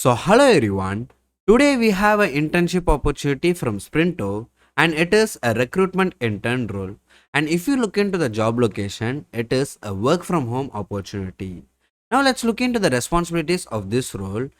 Hello everyone. Today we have an internship opportunity from Sprinto and it is a recruitment intern role. And if you look into the job location, it is a work from home opportunity. Now let's look into the responsibilities of this role.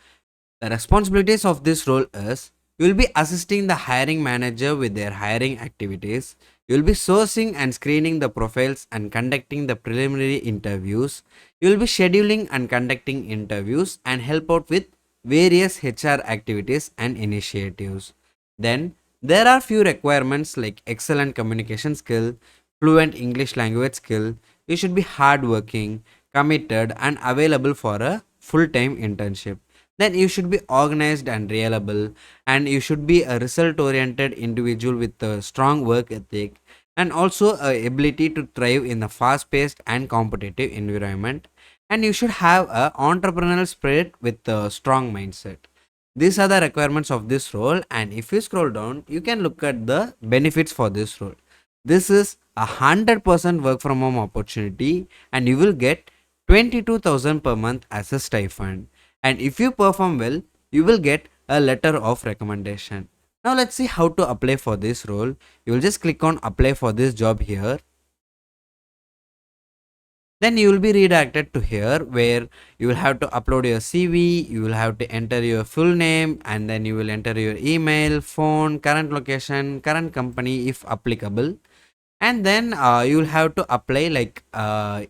The responsibilities of this role is you will be assisting the hiring manager with their hiring activities. You will be sourcing and screening the profiles and conducting the preliminary interviews. You will be scheduling and conducting interviews and help out with various HR activities and initiatives. Then there are few requirements like excellent communication skill, fluent English language skill. You should be hardworking, committed, and available for a full-time internship. Then you should be organized and reliable, and you should be a result oriented individual with a strong work ethic and also a ability to thrive in a fast paced and competitive environment, and you should have a entrepreneurial spirit with a strong mindset. These are the requirements of this role, and if you scroll down you can look at the benefits for this role. This is 100% work from home opportunity, and you will get 22,000 per month as a stipend, and if you perform well you will get a letter of recommendation. Now let's see how to apply for this role. You will just click on apply for this job here. Then you will be redirected to here where you will have to upload your CV, you will have to enter your full name, and then you will enter your email, phone, current location, current company if applicable. And then you will have to apply like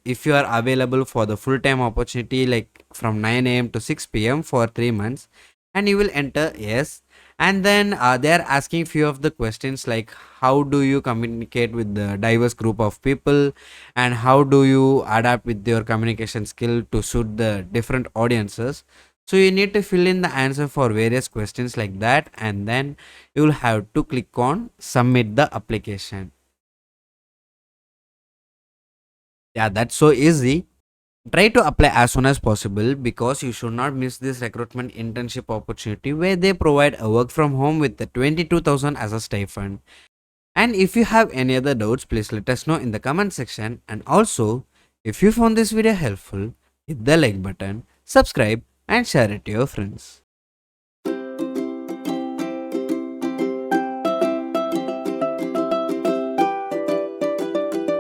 if you are available for the full-time opportunity like from 9 a.m. to 6 p.m. for 3 months, and you will enter yes. And then they are asking few of the questions like how do you communicate with the diverse group of people, and how do you adapt with your communication skill to suit the different audiences. So you need to fill in the answer for various questions like that, and then you will have to click on submit the application. Yeah, that's so easy. Try to apply as soon as possible because you should not miss this recruitment internship opportunity where they provide a work from home with the 22,000 as a stipend. And if you have any other doubts, please let us know in the comment section. And also, if you found this video helpful, hit the like button, subscribe, and share it to your friends.